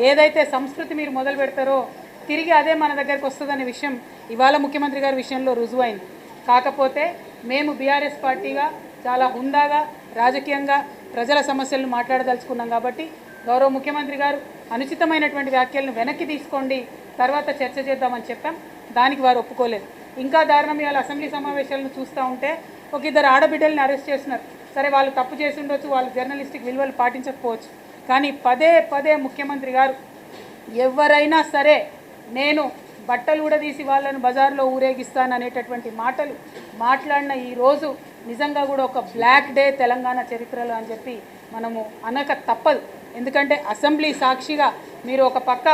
ఏదైతే సంస్కృతి మీరు మొదలు పెడతారో తిరిగి అదే మన దగ్గరికి వస్తుందనే విషయం ఇవాళ ముఖ్యమంత్రి గారి విషయంలో రుజువైంది. కాకపోతే మేము బీఆర్ఎస్ పార్టీగా చాలా హుందాగా రాజకీయంగా ప్రజల సమస్యలను మాట్లాడదలుచుకున్నాం కాబట్టి గౌరవ ముఖ్యమంత్రి గారు అనుచితమైనటువంటి వ్యాఖ్యలను వెనక్కి తీసుకోండి, తర్వాత చర్చ చేద్దామని చెప్పాం. దానికి వారు ఒప్పుకోలేదు. ఇంకా దారుణం, ఇవాళ అసెంబ్లీ సమావేశాలను చూస్తూ ఉంటే ఒక ఇద్దరు ఆడబిడ్డల్ని అరెస్ట్ చేస్తున్నారు. సరే, వాళ్ళు తప్పు చేసి ఉండొచ్చు, వాళ్ళు జర్నలిస్టిక్ విలువలు పాటించకపోవచ్చు. కానీ పదే పదే ముఖ్యమంత్రి గారు ఎవరైనా సరే నేను బట్టలు కూడా తీసి వాళ్ళను బజార్లో ఊరేగిస్తాను అనేటటువంటి మాటలు మాట్లాడిన ఈరోజు నిజంగా కూడా ఒక బ్లాక్ డే తెలంగాణ చరిత్రలో అని చెప్పి మనము అనక తప్పదు. ఎందుకంటే అసెంబ్లీ సాక్షిగా మీరు ఒక పక్క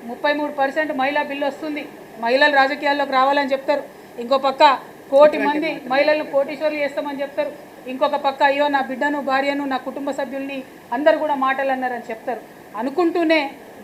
33% మహిళా బిల్లు వస్తుంది, మహిళలు రాజకీయాల్లోకి రావాలని చెప్తారు. ఇంకో పక్క 1 కోటి మంది మహిళలను కోటీశ్వరులు చేస్తామని చెప్తారు. ఇంకొక పక్క అయ్యో నా బిడ్డను భార్యను నా కుటుంబ సభ్యుల్ని అందరూ కూడా మాటలు అన్నారని చెప్తారు. అనుకుంటూనే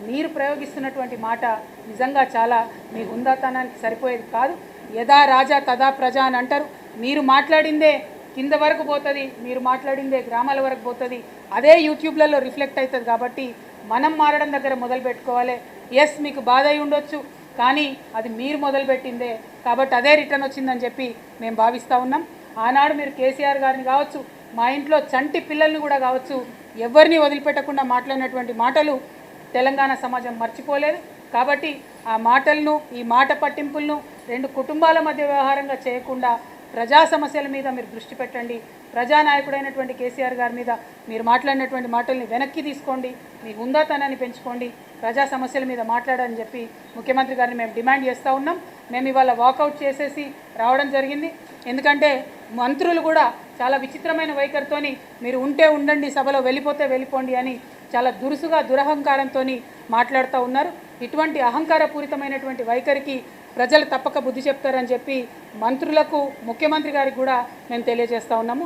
మీరు ప్రయోగిస్తున్నటువంటి మాట నిజంగా చాలా మీ హుందాతనానికి సరిపోయేది కాదు. యథా రాజా తదా ప్రజ అని అంటారు. మీరు మాట్లాడిందే కింద వరకు పోతుంది, మీరు మాట్లాడిందే గ్రామాల వరకు పోతుంది, అదే యూట్యూబ్లలో రిఫ్లెక్ట్ అవుతుంది. కాబట్టి మనం మారడం దగ్గర మొదలు పెట్టుకోవాలి. ఎస్, మీకు బాధ అయి ఉండొచ్చు, కానీ అది మీరు మొదలుపెట్టిందే కాబట్టి అదే రిటర్న్ వచ్చిందని చెప్పి మేము భావిస్తూ ఉన్నాం. ఆనాడు మీరు కేసీఆర్ గారిని కావచ్చు, మా ఇంట్లో చంటి పిల్లల్ని కూడా కావచ్చు, ఎవరిని వదిలిపెట్టకుండా మాట్లాడినటువంటి మాటలు తెలంగాణ సమాజం మర్చిపోలేదు. కాబట్టి ఆ మాటలను, ఈ మాట పట్టింపులను 2 కుటుంబాల మధ్య వ్యవహారంగా చేయకుండా ప్రజా సమస్యల మీద మీరు దృష్టి పెట్టండి. ప్రజానాయకుడైనటువంటి కేసీఆర్ గారి మీద మీరు మాట్లాడినటువంటి మాటల్ని వెనక్కి తీసుకోండి, మీ హుందాతనాన్ని పెంచుకోండి, ప్రజా సమస్యల మీద మాట్లాడని చెప్పి ముఖ్యమంత్రి గారిని మేము డిమాండ్ చేస్తూ ఉన్నాం. మేము ఇవాళ వాకౌట్ చేసేసి రావడం జరిగింది. ఎందుకంటే మంత్రులు కూడా చాలా విచిత్రమైన వైఖరితోని మీరు ఉంటే ఉండండి, సభలో వెళ్ళిపోతే వెళ్ళిపోండి అని చాలా దురుసుగా దురహంకారంతో మాట్లాడుతూ ఉన్నారు. ఇటువంటి అహంకారపూరితమైనటువంటి వైఖరికి ప్రజలు తప్పక బుద్ధి చెప్తారని చెప్పి మంత్రులకు, ముఖ్యమంత్రి గారికి కూడా మేము తెలియజేస్తూ ఉన్నాము.